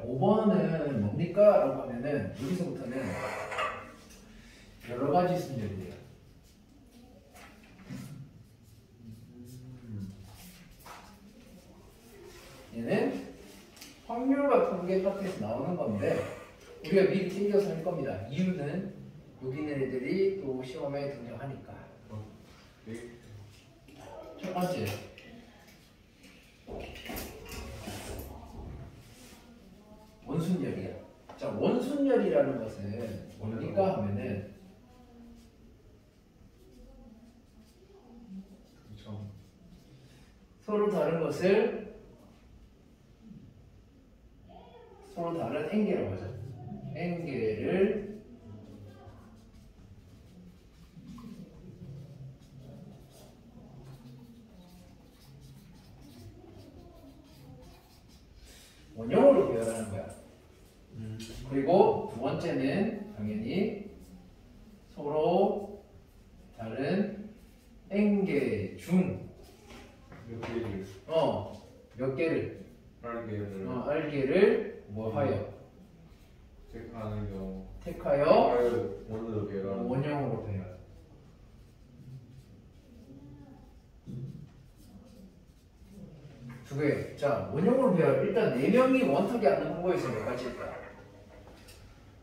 5번은 뭡니까? 라고 하면은 여기서부터는 여러 가지 순열이 돼요. 얘는 확률과 통계 파트에서 나오는 건데 우리가 미리 챙겨서 할 겁니다. 이유는 여기 있는 애들이 또 시험에 등장하니까. 첫 번째, 원순열이야. 자, 원순열이라는 것은 뭡니까 하면은 서로 다른 것을 서로 다른 n개라고 하죠. n개를 원형으로 배열하는 거야. 그리고 두 번째는 당연히 서로 다른 n개 중 몇 개를 알개를 뭐 하여 택하여 원형으로 배열. 두 개. 자, 원형으로 배열. 일단 4명이 원탁이 앉는 방법에서 몇 가지일까?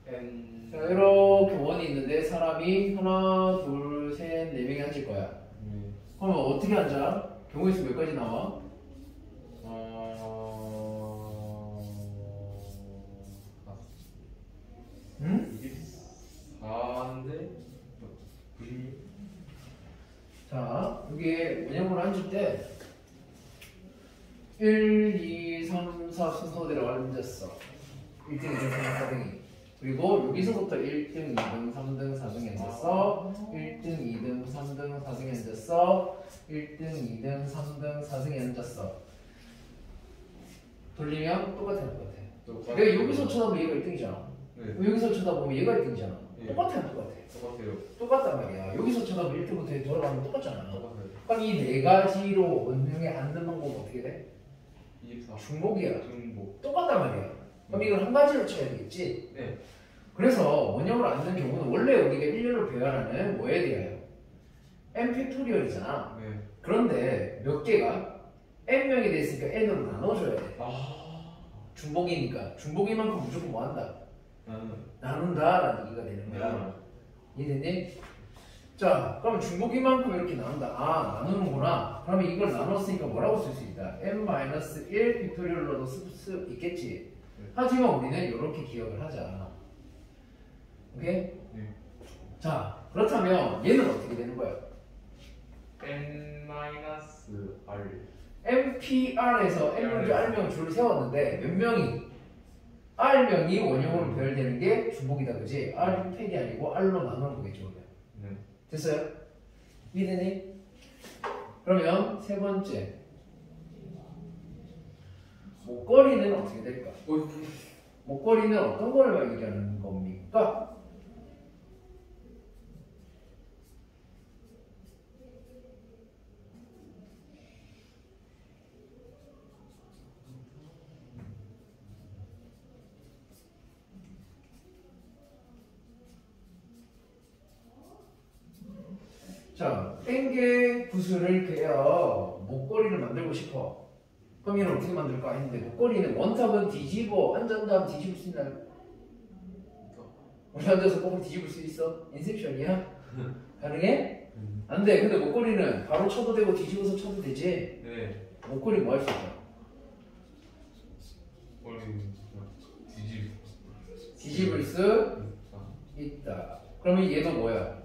자, 이렇게 원이 있는데 사람이 하나, 둘, 셋, 4명이 앉을 거야. 그러면 어떻게 앉아? 경우의 수 몇 가지 나와? 응? 4인데 96. 자, 이게 원형으로 앉을 때 1, 2, 3, 4 순서대로 앉았어. 1등, 2등, 3등, 4등이. 그리고 여기서부터 1등, 2등, 3등, 4등이 앉았어. 1등, 2등, 3등, 4등이 앉았어. 1등, 2등, 3등, 4등이 앉았어. 돌리면 똑같을 것 같아. 내가 여기서 쳐다보면 얘가 1등이잖아. 여기서 쳐다보면 얘가 1등이잖아. 똑같아, 똑같아. 똑같아요. 똑같단 말이야. 여기서 쳐다보면 1등부터 돌아가면 똑같잖아. 그럼 이 4가지로 원형에 앉는 방법은 어떻게 돼? 24. 중복이야. 중복. 똑같단 말이야. 그럼 이걸 한 가지로 쳐야 되겠지? 네. 그래서 원형으로 앉는 경우는 원래 우리가 1년을 배열하는 뭐에 대하여? n 팩토리얼이잖아. 네. 그런데 몇 개가 n명이 돼 있으니까 n으로 나눠줘야 돼. 중복이니까. 중복이만큼 무조건 뭐 한다? 나눈다라는 얘기가 되는 거야. 이해됐니? 자, 그럼 중복이만큼 이렇게 나눈다. 아, 나누는구나. 그러면 이걸 나눴으니까 뭐라고 쓸 수 있다? n-1 팩토리얼로도 쓸 수 있겠지. 하지만 우리는 이렇게 기억을 하자. 오케이? 네. 자, 그렇다면 얘는 어떻게 되는 거야? n-r. NPR에서 N명주, R명 줄을 세웠는데 몇 명이? R명이 원형으로 배열되는 게 중복이다, 그지? R이 팩이 아니고 R로 나누는 거겠죠, 그러면. 네. 됐어요? 이해되니? 그러면 세 번째, 목걸이는 어떻게 될까? 목걸이는 어떤 걸 얘기하는 겁니까? 자, 땡개 구슬을 그려 목걸이를 만들고 싶어. 그럼 얘는 어떻게 만들까 했는데 목걸이는 원탑은 뒤집어 앉은 다음 뒤집을 수 있나요? 우리 앉아서 꼭 뒤집을 수 있어? 인셉션이야? 가능해? 안 돼. 근데 목걸이는 바로 쳐도 되고 뒤집어서 쳐도 되지? 네. 목걸이 뭐 할 수 있어? 뒤집을 수 있다. 그러면 얘도 뭐야?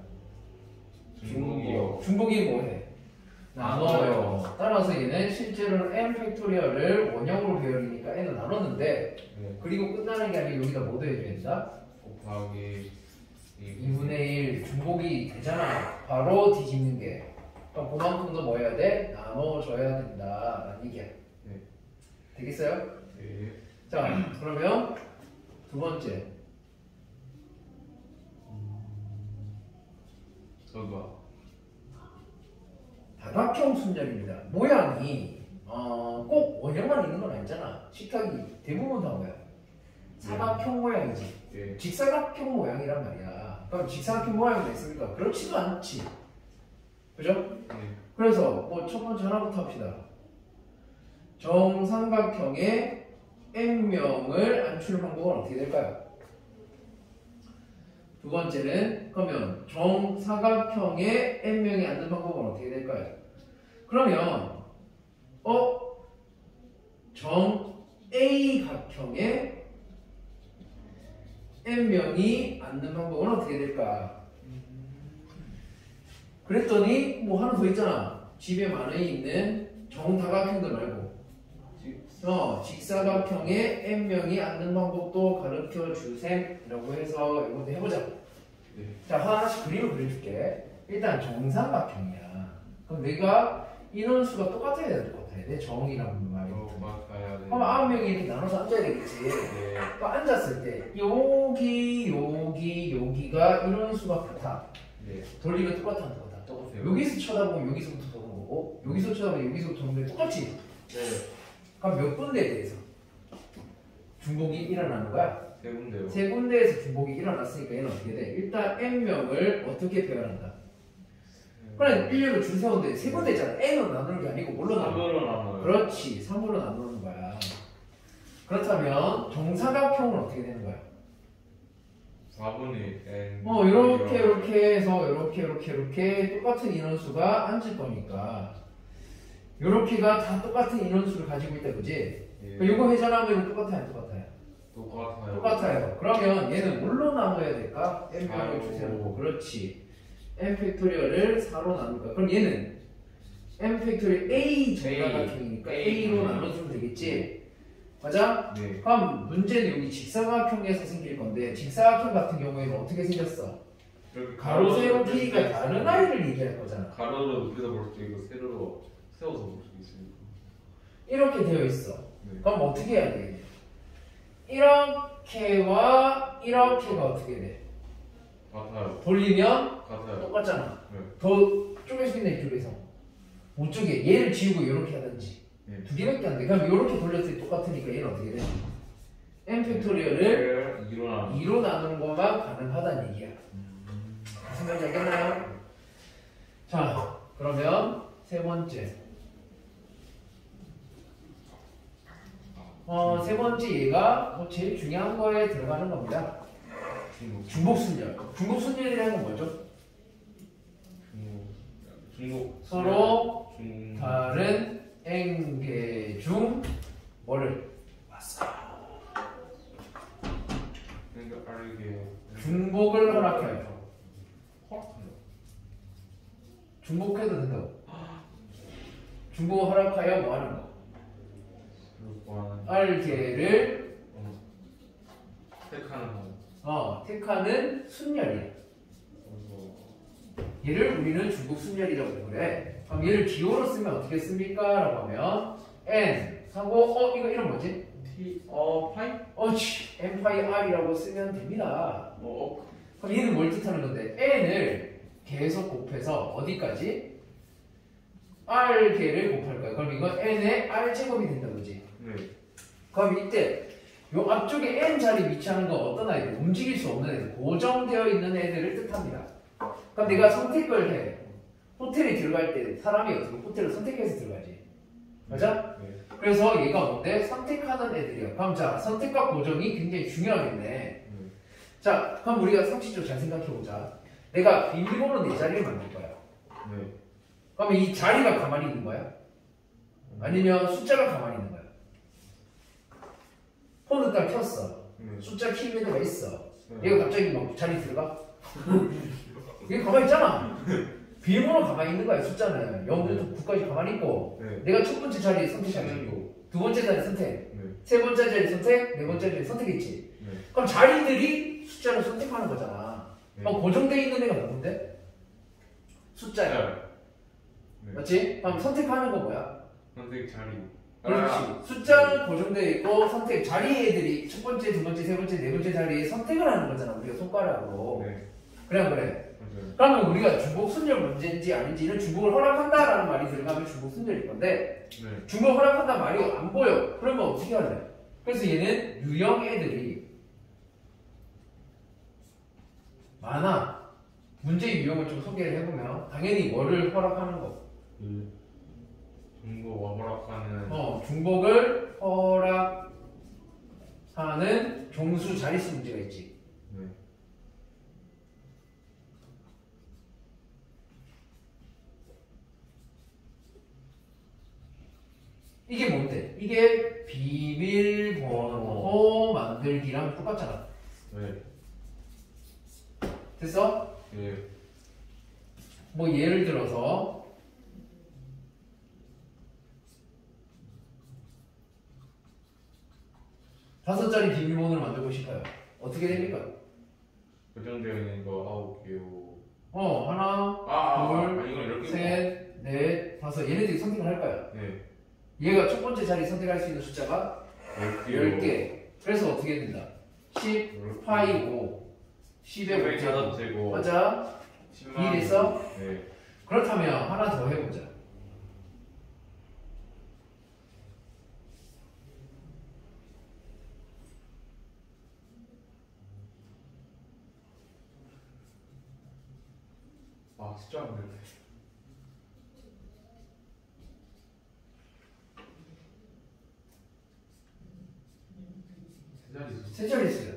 중복이요. 중복이 뭐해? 나눠요. 따라서 얘는 실제로는 n 팩토리얼을 원형으로 배열이니까 n을 나눴는데 네. 그리고 끝나는 게 아니고 여기다 뭐 더해줘야 된다? 곱하기 2분의 1 중복이 되잖아. 바로 뒤집는 게. 그럼 그만큼도 뭐 해야 돼? 나눠줘야 된다라는 얘기야. 네. 되겠어요? 네. 자, 그러면 두 번째. 저거 다각형 순열입니다. 모양이 꼭 원형만 있는 건 아니잖아. 식탁이 대부분 다 뭐야? 사각형 모양이지. 예. 직사각형 모양이란 말이야. 그럼 직사각형 모양이 있습니까? 그렇지도 않지. 그죠? 예. 그래서 뭐 첫 번째 하나부터 합시다. 정삼각형의 n명을 안출 방법은 어떻게 될까요? 두 번째는 그러면 정사각형의 n명이 앉는 방법은 어떻게 될까요? 그러면 정 A각형의 n명이 앉는 방법은 어떻게 될까? 그랬더니 뭐 하나 더 있잖아. 집에 많이 있는 정다각형들 말고 직사각형의 n명이 앉는 방법도 가르쳐 주셈이라고 해서 이것도 해보자. 네. 자, 하나씩 그림을 그려줄게. 일단 정삼각형이야. 그럼 내가 인원수가 똑같아야 돼, 똑같아야 돼. 정이라는 말이. 똑같아야 돼. 그럼 9명이 이렇게 나눠서 앉아야 되겠지. 네. 또 앉았을 때 여기가 인원수가 같아. 네. 돌리면 똑같아, 똑같아. 똑같아요. 여기서 쳐다보면 여기서부터 보는 거고, 여기서 쳐다보면 여기서부터 보는 게 똑같지. 네. 그럼 몇 군데에 대해서 중복이 일어나는 거야? 세 군데요. 세 군데에서 중복이 일어났으니까 얘는 어떻게 돼? 일단 n명을 어떻게 표현한다? 그래, 1렬로 줄 세웠는데 세 군데 있잖아. n으로 나누는 게 아니고 뭘로 나눠? 3으로 나눠요. 그렇지, 3으로 나누는 거야. 그렇다면 정사각형은 어떻게 되는 거야? 4분의 n. 이렇게 해서 이렇게 똑같은 인원수가 앉을 거니까 요렇게가 다 똑같은 인원수를 가지고 있다, 그지? 예. 이거 회전하면 똑같아요, 똑같아요? 똑같아요. 똑같아요. 그러면 얘는 뭘로 나눠야 될까? n명을 사로. 주세요. 그렇지. n 팩토리얼을 4로 나눌까? 그럼 얘는 n 팩토리얼 a 정사각형이니까 a로 나눠주면 되겠지? 맞아? 네. 그럼 문제는 여기 직사각형에서 생길 건데 직사각형 같은 경우에는 어떻게 생겼어? 가로 세로 길이가 다른 아이를 얘기할 거잖아. 가로로 높여서 볼 수도 있고 세로로 세워서 볼 수도 있으니까. 이렇게 되어 있어. 네. 그럼 어떻게 해야 돼? 이렇게와 이렇게가 어떻게 돼? 같아요. 돌리면 같아요. 똑같잖아. 네. 더 쪼갤 수 있는 이쪽에서 못 쪼개. 얘를 지우고 이렇게 하든지. 네. 두 개밖에 안 돼. 그럼 이렇게 돌렸을 때 똑같으니까 얘는 어떻게 돼? n 팩토리얼을 2로 나누는 것만 가능하다는 얘기야. 무슨 말인지 알겠나요? 자, 그러면 세 번째. 세 번째 얘가 뭐 제일 중요한 거에 들어가는 겁니다. 중복순열. 중복순열이라는 건 뭐죠? 중복. 서로 다른 n개 중 뭐를? 그러니까 빠르게 중복을 허락해요. 허락한다. 중복해도 된다고. 중복을 허락하여 뭐 하는 거? R개를 택하는 거. 택하는 순열이야. 얘를 우리는 중복 순열이라고 그래. 그럼 얘를 기호로 쓰면 어떻게 씁니까? 라고 하면 n 하고 이거 이름 뭐지? 파이? n 파이 r이라고 쓰면 됩니다. 그럼 얘는 뭘 뜻하는 건데 n을 계속 곱해서 어디까지? r개를 곱할 거야. 그럼 이건 n의 r제곱이 된다, 그지? 네. 그럼 이때 요 앞쪽에 n 자리 위치하는 건 어떤 아이들? 움직일 수 없는 애들, 고정되어 있는 애들을 뜻합니다. 그럼 내가 선택을 해. 호텔에 들어갈 때 사람이 어떻게 호텔을 선택해서 들어가지. 맞아? 네. 그래서 얘가 뭔데? 선택하는 애들이야. 그럼 자, 선택과 고정이 굉장히 중요하겠네. 자, 그럼 우리가 상식적으로 잘 생각해보자. 내가 비밀번호 4자리를 만들 거야. 네. 그러면 이 자리가 가만히 있는 거야? 아니면 숫자가 가만히 있는 거야? 폰을 딱 켰어. 숫자 키는 애가 있어. 얘가 갑자기 막 자리 들어가? 얘 가만히 있잖아. 비밀번호 가만히 있는 거야. 숫자는 0부터 9까지 가만히 있고 내가 첫 번째 자리에 선택하고 두 번째 자리 선택 세 번째 자리 선택 네 번째 자리 선택했지. 그럼 자리들이 숫자를 선택하는 거잖아. 그럼 고정되어 있는 애가 누군데? 숫자야. 맞지? 그럼 선택하는 거 뭐야? 선택 자리. 그렇지. 숫자는 고정되어 있고 선택 자리 애들이 첫 번째, 두 번째, 세 번째, 네 번째 자리에 선택을 하는 거잖아. 우리가 손가락으로. 네. 그래. 맞아요. 그러면 우리가 중복 순열 문제인지 아닌지는 중복을 허락한다라는 말이 들어가면 중복 순열일 건데 네. 중복 허락한다 말이 안 보여. 그러면 어떻게 할래? 그래서 얘는 유형 애들이 많아. 문제 유형을 좀 소개를 해보면 당연히 뭐를 허락하는 거. 중복 허락하는. 중복을 허락하는 종수 자릿수 문제가 있지. 네. 이게 뭔데? 이게 비밀번호 만들기랑 똑같잖아. 네. 됐어? 네. 뭐 예를 들어서 5자리 비밀번호를 만들고 싶어요. 어떻게 됩니까? 고정되어 있는 거 9개요. 하나, 둘, 이건 이렇게 셋, 넷, 다섯. 얘네들이 선택을 할 거야. 네. 얘가 첫 번째 자리 선택할 수 있는 숫자가 10개. 그래서 어떻게 된다? 10 파이 5, 10의 5제곱. 맞아? 이해됐어? 네. 그렇다면 하나 더 해보자. 숫자 안 되네. 세 자릿수야.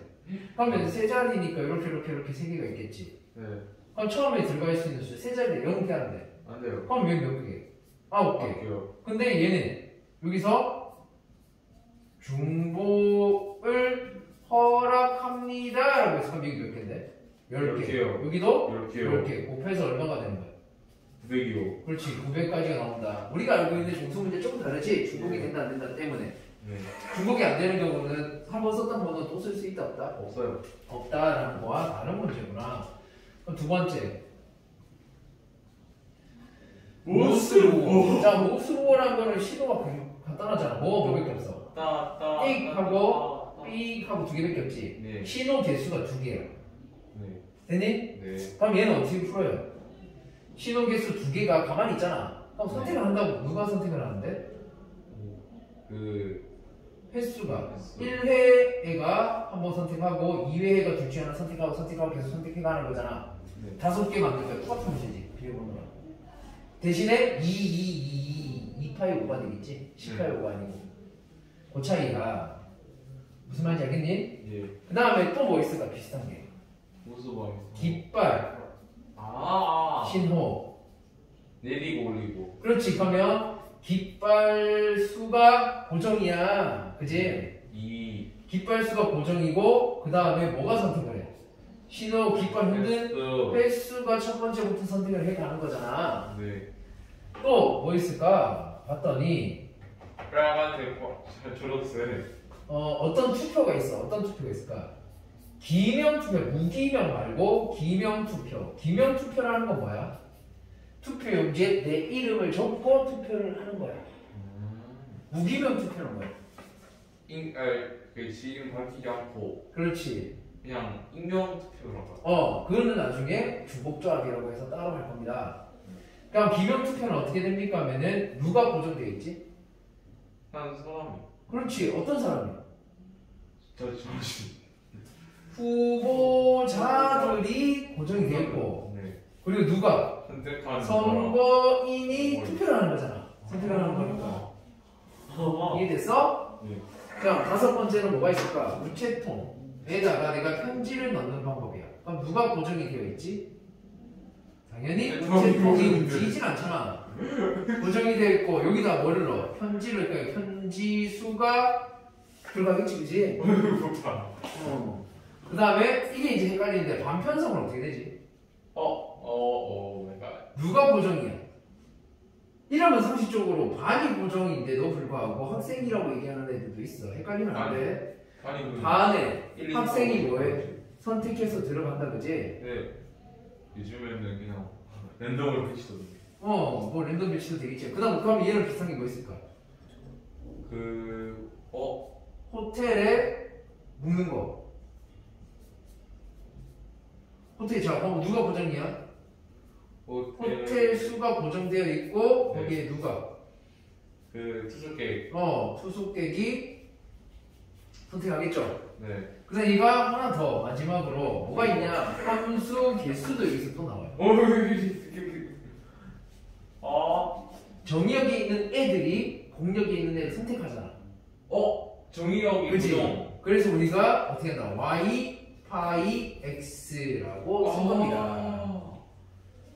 그러면 세 자리니까 이렇게 세 개가 있겠지. 네. 그럼 처음에 들어갈 수 있는 숫자 세 자리에 0개 하는데. 안 돼요. 그럼 여기 몇 개? 9개. 근데 얘는 여기서 중복을 허락합니다 라고 해서 그럼 여기 몇 개인데? 10개. 여기도 10개. 곱해서 얼마가 되는 거야? 900이요. 그렇지. 900까지가 나온다. 우리가 알고 있는 종수 문제 조금 다르지? 중복이 된다 안 된다 때문에. 네. 중복이 안 되는 경우는 한 번 썼던 번호 또 쓸 수 있다 없다? 없어요. 없다라는 거와 다른 문제구나. 그럼 두 번째. 모스루어. 자, 모스루어라는 거는 시도가 간단하잖아. 뭐가 몇 개밖에 없어? 띡하고 삑하고 2개밖에 없지. 네. 신호 개수가 2개야. 네. 됐니? 네. 그럼 얘는 어떻게 풀어요? 신호 개수 2개가 가만히 있잖아. 그럼 선택을 한다고 누가 선택을 하는데? 횟수가 1회가 한번 선택하고 2회가 둘 중에 하나 선택하고 계속 선택해가는 거잖아. 네. 5개 만들 거야. 똑같은 문제지. 비밀번호랑. 대신에 2파이 5가 되겠지. 10파이 5가 아니고. 그 차이가 무슨 말인지 알겠니? 예. 그 다음에 또 뭐 있을까? 비슷한 게. 무슨 방에서? 깃발, 신호. 내리고 올리고. 그렇지. 그러면 깃발 수가 고정이야. 그지? 깃발 수가 고정이고 그 다음에 뭐가 선택을 해? 신호 깃발 흔든 횟수가 첫 번째부터 선택을 해 가는 거잖아. 네. 또 뭐 있을까? 봤더니 빨간색, 초록색. 어떤 투표가 있어. 어떤 투표가 있을까? 기명 투표, 무기명 말고 기명 투표. 기명 투표라는 건 뭐야? 투표 용지에 내 이름을 적고 투표를 하는 거야. 무기명 투표는 뭐야? 그 지금 밝히지 않고 그렇지. 그냥 익명 투표로. 그거는 나중에 주복조합이라고 해서 따로 할 겁니다. 그럼 기명 투표는 어떻게 됩니까? 하면은 누가 고정되어 있지? 한 사람이. 그렇지. 어떤 사람이야? 저 정신. 후보자들이 고정이 되어 있고 네. 그리고 누가? 선택하는 선거인이 투표를 하는 거잖아. 선택을 하는 거니까. 이해됐어? 네. 그럼 5번째는 뭐가 있을까? 우체통에다가 내가 편지를 넣는 방법이야. 그럼 누가 고정이 되어 있지? 당연히 우체통이 움직이진 않잖아. 고정이 되어 있고 여기다 뭐를 넣어? 편지를 넣어요. 편지 수가 들어가겠지, 그지? 그 다음에 이게 이제 헷갈리는데 반편성은 어떻게 되지? 내가 누가 고정이야? 이러면 상식적으로 반이 고정인데도 불구하고 학생이라고 얘기하는 애들도 있어. 헷갈리면 안 돼. 반에 학생이 뭐해? 선택해서 들어간다, 그지? 네. 요즘에는 그냥 랜덤으로 배치거든요. 뭐 랜덤 배치도 되겠지. 그럼 얘랑 비슷한 게 뭐 있을까? 호텔에 묵는 거. 호텔, 자, 그럼 누가 고정이야? 호텔 수가 고정되어 있고 거기에 누가? 투숙객. 투숙객이 선택하겠죠? 네. 그래서 얘가 하나 더 마지막으로 뭐가 있냐? 함수 개수도 여기서 또 나와요. 정의역에 있는 애들이 공역에 있는 애를 선택하잖아. 정의역이 그치? 부정. 그래서 우리가 어떻게 한다? y 파이 x라고 쓴 겁니다.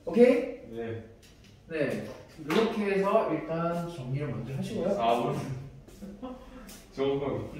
오케이? 네. 네. 이렇게 해서 일단 정리를 먼저 하시고요. 4분. 저거